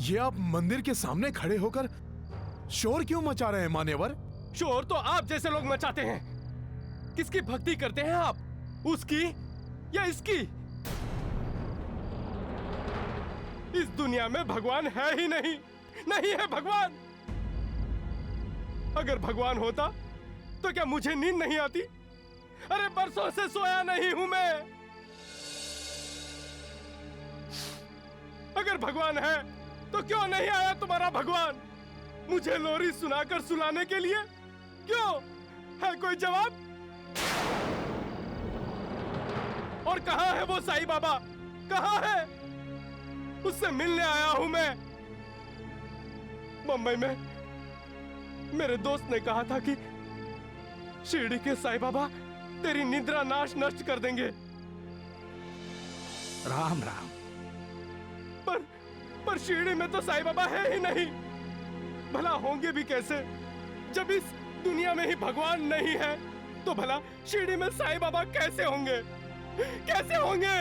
ये आप मंदिर के सामने खड़े होकर शोर क्यों मचा रहे हैं मान्यवर? शोर तो आप जैसे लोग मचाते हैं। किसकी भक्ति करते हैं आप, उसकी या इसकी? इस दुनिया में भगवान है ही नहीं, नहीं है भगवान। अगर भगवान होता तो क्या मुझे नींद नहीं आती? अरे बरसों से सोया नहीं हूं मैं। अगर भगवान है तो क्यों नहीं आया तुम्हारा भगवान मुझे लोरी सुनाकर सुलाने के लिए? क्यों? है कोई जवाब? और कहां है वो साईं बाबा? कहां है? उससे मिलने आया हूं मैं। मुंबई में मेरे दोस्त ने कहा था कि शिरडी के साईं बाबा तेरी निद्रा नाश नष्ट कर देंगे। राम राम। पर शिरडी में तो साईं बाबा है ही नहीं। भला होंगे भी कैसे जब इस दुनिया में ही भगवान नहीं है? तो भला शिरडी में साईं बाबा कैसे होंगे? कैसे होंगे?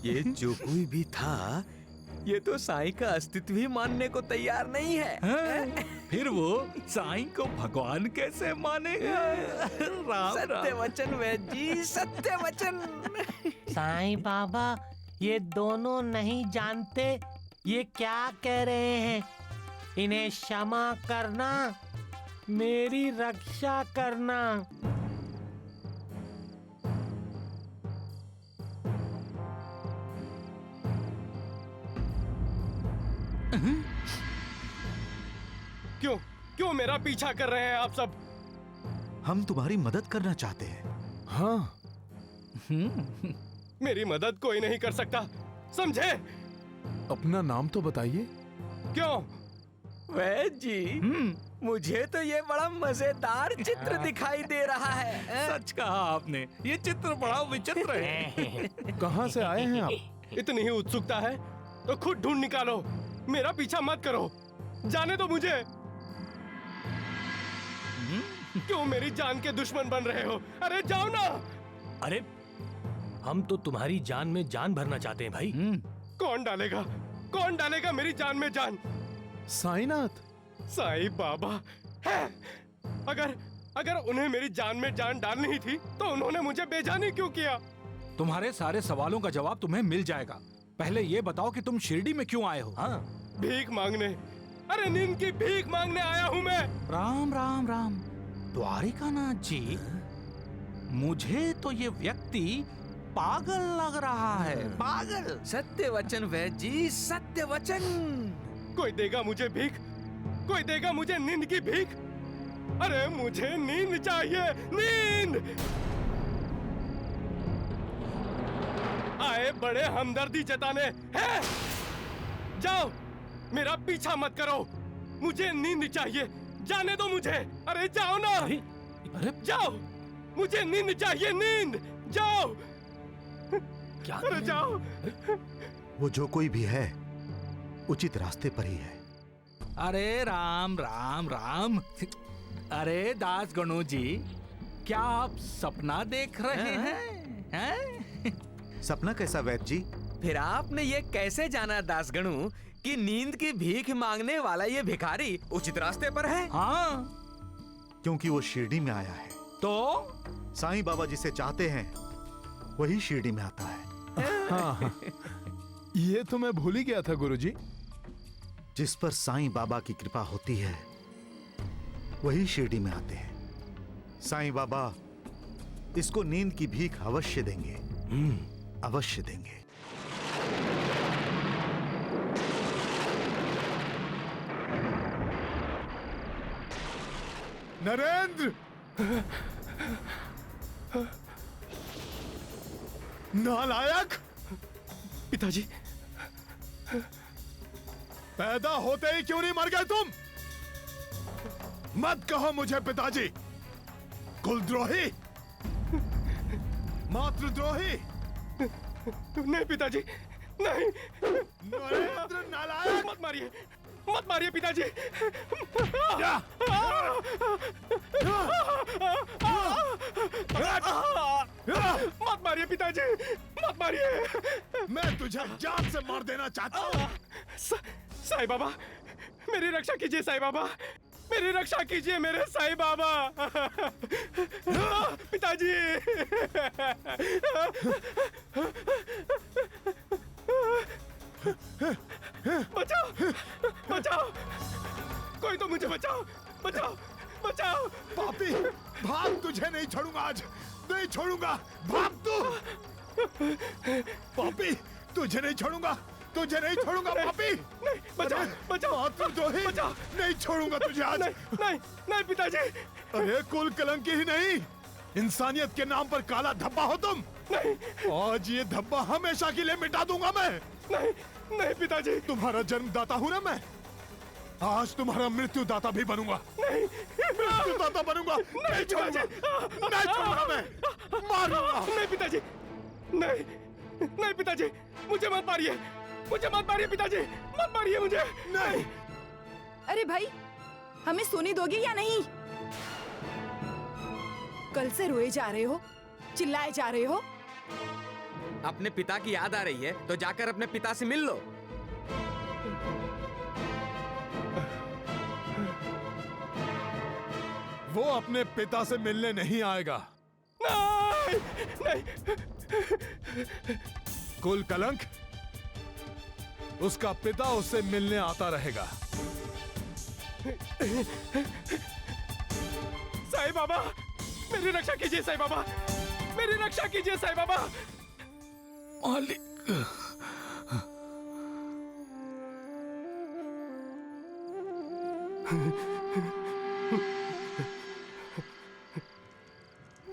ये जो कोई भी था, ये तो साईं का अस्तित्व ही मानने को तैयार नहीं है। फिर वो साईं को भगवान कैसे मानेगा? राम सत्य वचन वैद्य जी, सत्य वचन। साईं बाबा ये दोनों नहीं जानते ये क्या कह रहे हैं। इन्हें क्षमा करना, मेरी रक्षा करना। क्यों क्यों मेरा पीछा कर रहे हैं आप सब? हम तुम्हारी मदद करना चाहते हैं। हाँ, मेरी मदद कोई नहीं कर सकता, समझे? अपना नाम तो बताइए। क्यों? वैद्य जी, मुझे तो ये बड़ा मजेदार चित्र दिखाई दे रहा है। सच कहा आपने, ये चित्र बड़ा विचित्र है। कहाँ से आए हैं आप? इतनी ही उत्सुकता है तो खुद ढूंढ निकालो, मेरा पीछा मत करो, जाने दो मुझे। क्यों मेरी जान के दुश्मन बन रहे हो? अरे जाओ ना। अरे हम तो तुम्हारी जान में जान भरना चाहते हैं भाई। कौन डालेगा मेरी जान में जान? साईनाथ। साईं बाबा है। अगर उन्हें मेरी जान में जान डालनी ही थी तो उन्होंने मुझे बेजानी क्यों किया? तुम्हारे सारे सवालों का जवाब तुम्हें मिल जाएगा। पहले ये बताओ कि तुम शिरडी में क्यों आए हो? हाँ, भीख मांगने। अरे नींद की भीख मांगने आया हूँ मैं। राम राम राम। द्वारिकानाथ जी, मुझे तो ये व्यक्ति पागल लग रहा है। पागल? सत्य वचन वैद्य जी, सत्य वचन। कोई देगा मुझे भीख? कोई देगा मुझे नींद की भीख? अरे मुझे नींद चाहिए, नींद। आए बड़े हमदर्दी जताने हैं। जाओ, मेरा पीछा मत करो, मुझे नींद चाहिए, जाने दो मुझे। अरे जाओ ना। अरे जाओ, मुझे नींद चाहिए, नींद। जाओ। क्या? अरे जाओ। वो जो कोई भी है उचित रास्ते पर ही है। अरे राम राम राम। अरे दास गणु जी, क्या आप सपना देख रहे हैं? सपना कैसा वैद्य जी? फिर आपने ये कैसे जाना दासगणु कि नींद की भीख मांगने वाला ये भिखारी उचित रास्ते पर है? हाँ, क्योंकि वो शिरडी में आया है। तो साईं बाबा जिसे चाहते हैं वही शिरडी में आता है। हाँ, ये तो मैं भूल ही गया था गुरुजी। जिस पर साईं बाबा की कृपा होती है वही शिरडी में आते हैं। साईं बाबा इसको नींद की भीख अवश्य देंगे, अवश्य देंगे। नरेंद्र! नालायक! पिताजी, पैदा होते ही क्यों नहीं मर गए तुम? मत कहो मुझे पिताजी। कुलद्रोही, मातृद्रोही। नहीं पिताजी, नहीं। नरेंद्र नालायक! मत मारिए, मत मारिए पिताजी। मत मारिए पिताजी, मत मारिए। मैं तुझे जान से मार देना चाहता हूँ। साईं बाबा, मेरी रक्षा कीजिए साईं बाबा, मेरी रक्षा कीजिए मेरे साईं बाबा। पिताजी। बचाओ, बचाओ, कोई तो मुझे बचाओ, बचाओ, बचाओ। पापी, भाग, तुझे नहीं छोड़ूंगा आज, नहीं छोड़ूंगा, भाग तू। पापी, तुझे नहीं छोड़ूंगा, तुझे नहीं छोड़ूंगा पापी। नहीं, बचाओ, बचाओ, तू जो ही, बचाओ। नहीं छोड़ूंगा तुझे आज। नहीं, नहीं, नहीं पिताजी। अरे कुल कलंकी ही नहीं, इंसानियत के नाम पर काला धब्बा हो तुम। नहीं, आज ये धब्बा हमेशा के लिए मिटा दूंगा मैं। नहीं, नहीं पिताजी। तुम्हारा जन्मदाता हूं ना मैं, आज तुम्हारा मृत्युदाता भी बनूंगा। नहीं, मृत्युदाता बनूंगा। नहीं छोड़ूंगा, नहीं छोड़ूंगा मैं, मारूंगा। नहीं पिताजी, नहीं, नहीं पिताजी, मुझे मत मारिए, मुझे मत मारिए पिताजी, मत मारिए मुझे। नहीं। अरे भाई, हमें सोने दोगे या नहीं? कल से रोए जा रहे हो, चिल्लाए जा रहे हो। अपने पिता की याद आ रही है तो जाकर अपने पिता से मिल लो। वो अपने पिता से मिलने नहीं आएगा। नहीं, नहीं, कुल कलंक, उसका पिता उससे मिलने आता रहेगा। साईं बाबा, मेरी रक्षा कीजिए साईं बाबा, मेरी रक्षा कीजिए साईं बाबा। मालिक,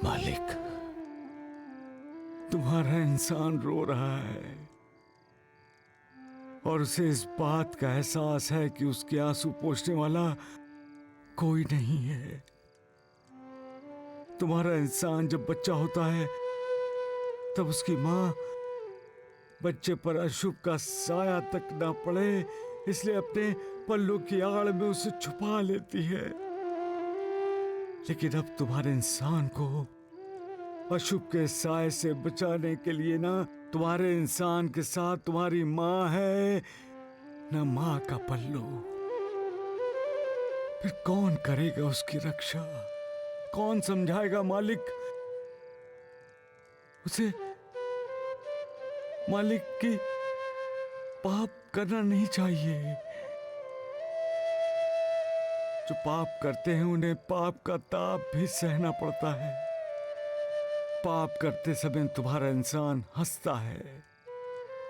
मालिक, तुम्हारा इंसान रो रहा है और उसे इस बात का एहसास है कि उसके आंसू पोंछने वाला कोई नहीं है। तुम्हारा इंसान जब बच्चा होता है तब उसकी माँ बच्चे पर अशुभ का साया तक ना पड़े इसलिए अपने पल्लू की आड़ में उसे छुपा लेती है। लेकिन अब तुम्हारे इंसान को अशुभ के साए से बचाने के लिए ना तुम्हारे इंसान के साथ तुम्हारी माँ है न माँ का पल्लू। फिर कौन करेगा उसकी रक्षा? कौन समझाएगा मालिक उसे मालिक की पाप करना नहीं चाहिए। जो पाप करते हैं उन्हें पाप का ताप भी सहना पड़ता है। पाप करते समय तुम्हारा इंसान हंसता है,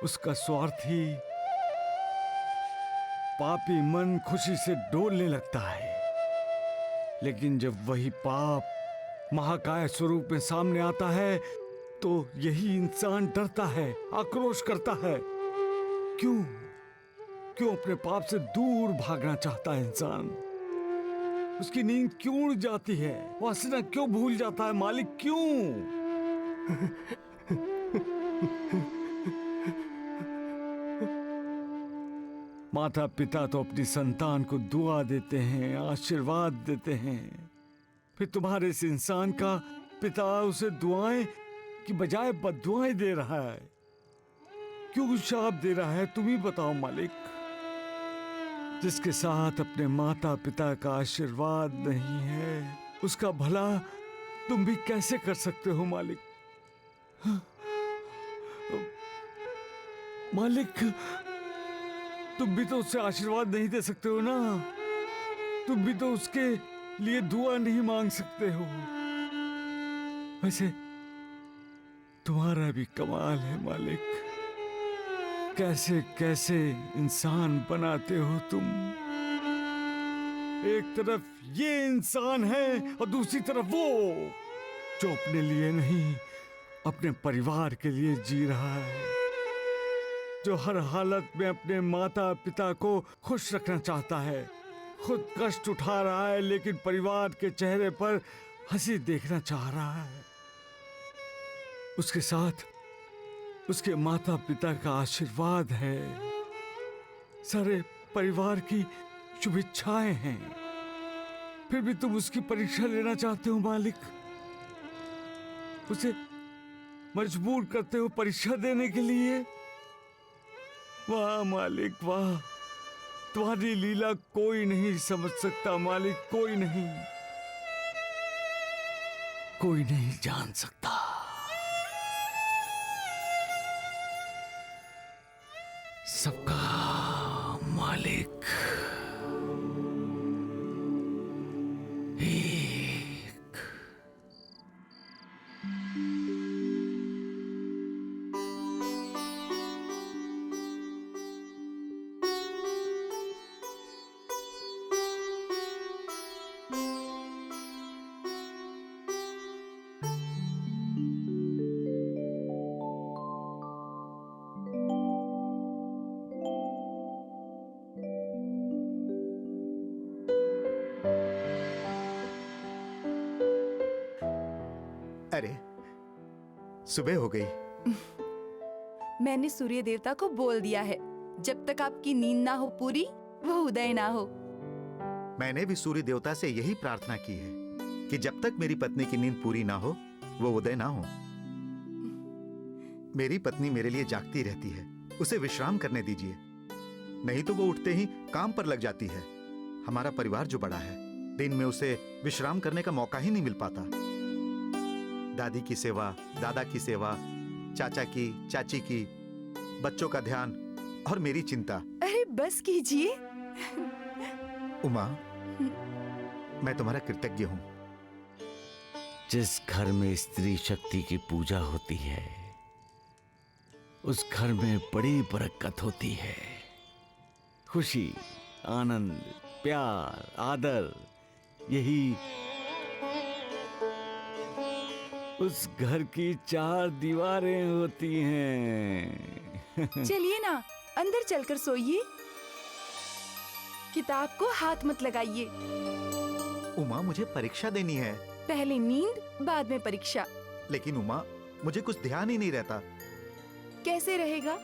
उसका स्वार्थी पापी मन खुशी से डोलने लगता है। लेकिन जब वही पाप महाकाय स्वरूप में सामने आता है तो यही इंसान डरता है, आक्रोश करता है। क्यों क्यों अपने पाप से दूर भागना चाहता है इंसान? उसकी नींद क्यों उड़ जाती है? वासना क्यों भूल जाता है? मालिक क्यों? माता पिता तो अपनी संतान को दुआ देते हैं, आशीर्वाद देते हैं। फिर तुम्हारे इस इंसान का पिता उसे दुआएं की बजाय बद्दुआएं दे रहा है। क्यों शाप दे रहा है? तुम ही बताओ मालिक। जिसके साथ अपने माता पिता का आशीर्वाद नहीं है उसका भला तुम भी कैसे कर सकते हो मालिक? मालिक, तुम भी तो उससे आशीर्वाद नहीं दे सकते हो ना। तुम भी तो उसके लिए दुआ नहीं मांग सकते हो। वैसे तुम्हारा भी कमाल है मालिक। कैसे कैसे इंसान बनाते हो तुम। एक तरफ ये इंसान है और दूसरी तरफ वो जो अपने लिए नहीं अपने परिवार के लिए जी रहा है, जो हर हालत में अपने माता पिता को खुश रखना चाहता है। खुद कष्ट उठा रहा है लेकिन परिवार के चेहरे पर हंसी देखना चाह रहा है। उसके साथ उसके माता पिता का आशीर्वाद है। सारे परिवार की शुभ इच्छाएं हैं, फिर भी तुम उसकी परीक्षा लेना चाहते हो मालिक। उसे मजबूर करते हो परीक्षा देने के लिए। वाह मालिक वाह, तुम्हारी लीला कोई नहीं समझ सकता मालिक, कोई नहीं, कोई नहीं जान सकता। सबका मालिक एक। अरे सुबह हो गई। मैंने सूर्य देवता को बोल दिया है, जब तक आपकी नींद ना हो पूरी, वो उदय ना हो। मैंने भी सूर्य देवता से यही प्रार्थना की है कि जब तक मेरी पत्नी की नींद पूरी ना हो, वो उदय ना हो। मेरी पत्नी मेरे लिए जागती रहती है, उसे विश्राम करने दीजिए, नहीं तो वो उठते ही काम पर लग जाती है। हमारा परिवार जो बड़ा है, दिन में उसे विश्राम करने का मौका ही नहीं मिल पाता। दादी की सेवा, दादा की सेवा, चाचा की, चाची की, बच्चों का ध्यान और मेरी चिंता। अरे बस कीजिए। उमा, मैं तुम्हारा कृतज्ञ हूं। जिस घर में स्त्री शक्ति की पूजा होती है, उस घर में बड़ी बरकत होती है। खुशी, आनंद, प्यार, आदर, यही उस घर की चार दीवारें होती हैं। चलिए ना, अंदर चलकर सोइए। किताब को हाथ मत लगाइए। उमा, मुझे परीक्षा देनी है। पहले नींद, बाद में परीक्षा। लेकिन उमा, मुझे कुछ ध्यान ही नहीं रहता। कैसे रहेगा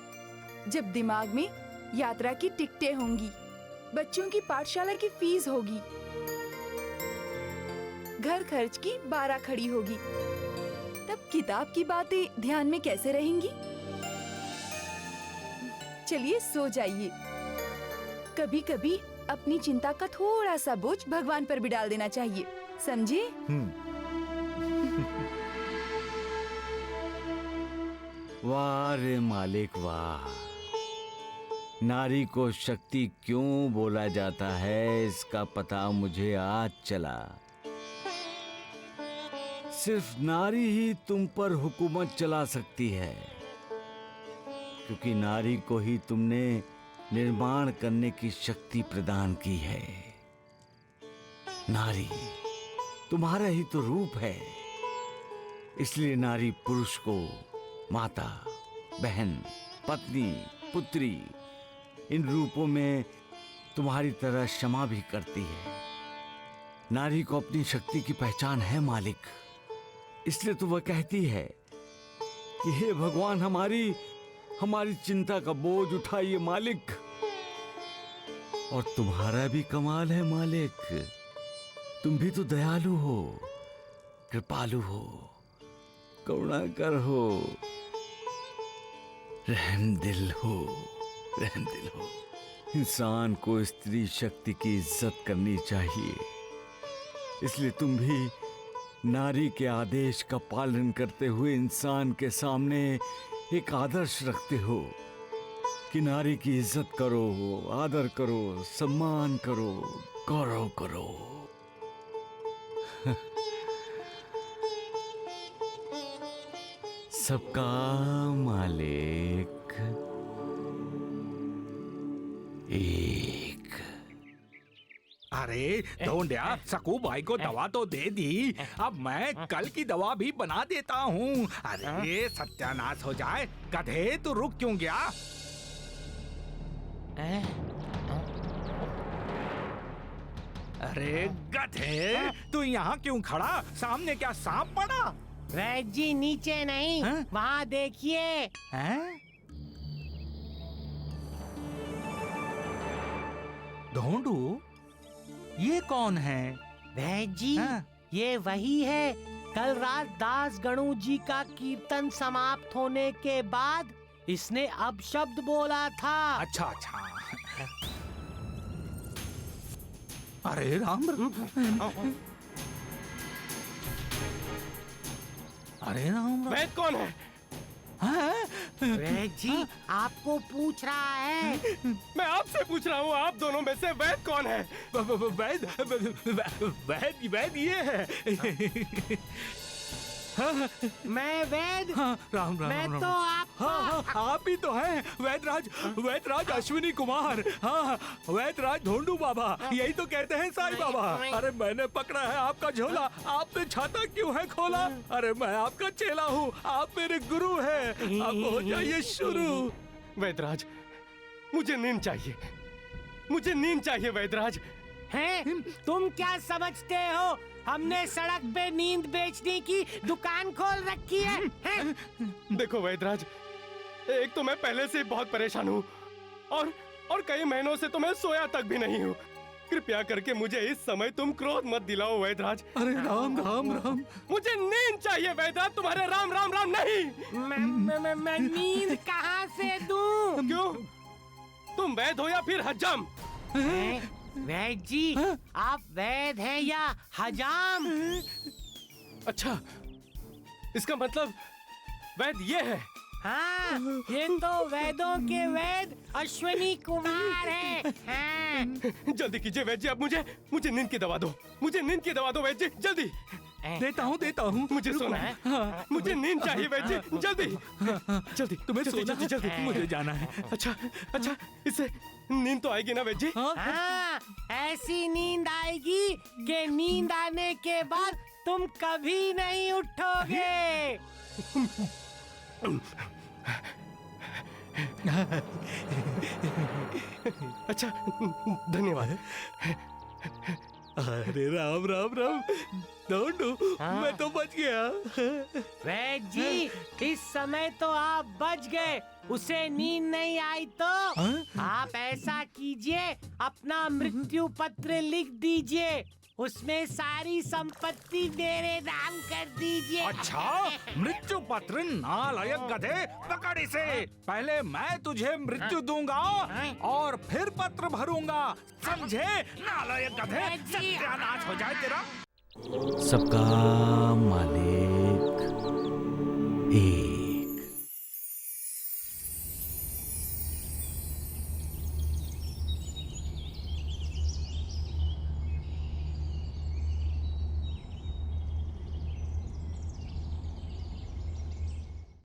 जब दिमाग में यात्रा की टिकटें होंगी, बच्चों की पाठशाला की फीस होगी, घर खर्च की बारह खड़ी होगी, तब किताब की बातें ध्यान में कैसे रहेंगी? चलिए सो जाइए। कभी कभी अपनी चिंता का थोड़ा सा बोझ भगवान पर भी डाल देना चाहिए, समझे? वाह रे मालिक वाह, नारी को शक्ति क्यों बोला जाता है, इसका पता मुझे आज चला। सिर्फ नारी ही तुम पर हुकूमत चला सकती है, क्योंकि नारी को ही तुमने निर्माण करने की शक्ति प्रदान की है। नारी तुम्हारा ही तो रूप है, इसलिए नारी पुरुष को माता, बहन, पत्नी, पुत्री, इन रूपों में तुम्हारी तरह क्षमा भी करती है। नारी को अपनी शक्ति की पहचान है मालिक, इसलिए तो वह कहती है कि हे भगवान, हमारी चिंता का बोझ उठाइए मालिक। और तुम्हारा भी कमाल है मालिक, तुम भी तो दयालु हो, कृपालु हो, करुणाकर हो, रहमदिल हो, रहमदिल हो। इंसान को स्त्री शक्ति की इज्जत करनी चाहिए, इसलिए तुम भी नारी के आदेश का पालन करते हुए इंसान के सामने एक आदर्श रखते हो कि नारी की इज्जत करो, आदर करो, सम्मान करो, गौरव करो। सबका मालिक एक। अरे ढोंडिया, सकू भाई को दवा तो दे दी, अब मैं कल की दवा भी बना देता हूँ। अरे सत्यानाश हो जाए, गधे तू रुक क्यों गया? अरे गधे, तू यहाँ क्यों खड़ा? सामने क्या सांप पड़ा? वैद जी नीचे नहीं, वहाँ देखिए। ढोंडू, ये कौन है? वैद जी, हाँ? ये वही है। कल रात दास गणु जी का कीर्तन समाप्त होने के बाद इसने अब शब्द बोला था। अच्छा अच्छा। अरे राम, अरे राम, वैद कौन है? वैद जी आपको पूछ रहा है। मैं आपसे पूछ रहा हूँ, आप दोनों में से वैद कौन है? वैद, वैद, वैद ये है। मैं वैद। हाँ, राम राम मैं राम, तो राम। हाँ, आप ही तो हैं वैदराज अश्विनी कुमार। हाँ, वैदराज ढोंडू बाबा, यही तो कहते हैं साईं बाबा। अरे मैंने पकड़ा है आपका झोला, आपने छाता क्यों है खोला? अरे मैं आपका चेला हूँ, आप मेरे गुरु हैं, अब हो जाइए शुरू। वैदराज, मुझे नींद चाहिए, मुझे नींद चाहिए वैदराज। हैं? तुम क्या समझते हो? हमने सड़क पे नींद बेचने की दुकान खोल रखी है, हैं? देखो वैदराज, एक तो मैं पहले से ही बहुत परेशान हूँ और कई महीनों से तो मैं सोया तक भी नहीं हूँ। कृपया करके मुझे इस समय तुम क्रोध मत दिलाओ वैदराज। अरे राम राम राम, मुझे नींद चाहिए वैदराज, तुम्हारे राम राम राम नहीं। मैं नींद कहाँ से दूं? क्यों? तुम वैद हो या फिर हज्जाम? हैं? वैद जी, आप वैद हैं या हजाम? अच्छा, इसका मतलब वैद ये है। हाँ, ये तो वेदों के वेद अश्विनी कुमार हैं। हाँ। जल्दी कीजिए वैद जी, अब मुझे नींद की दवा दो, मुझे नींद की दवा दो वैद जी, जल्दी। देता हूँ। मुझे सोना है, मुझे नींद चाहिए वैद जी, जल्दी जल्दी। तुम्हें जल्दी, सोना जल्दी, जल्दी। है? मुझे जाना है। अच्छा, इससे नींद तो आएगी ना वैद जी? हाँ, ऐसी नींद आएगी कि नींद आने के बाद तुम कभी नहीं उठोगे। अच्छा, धन्यवाद। अरे राम राम राम, ढोंडू, मैं तो बच गया। वैद जी, इस समय तो आप बच गए, उसे नींद नहीं आई तो आप ऐसा कीजिए, अपना मृत्यु पत्र लिख दीजिए, उसमें सारी संपत्ति मेरे नाम कर दीजिए। अच्छा, मृत्यु पत्र? नालायक गधे, पकड़ इसे। पहले मैं तुझे मृत्यु दूंगा और फिर पत्र भरूंगा, समझे? नालायक गधे, सत्यानाश हो जाए तेरा। सबका मालिक एक।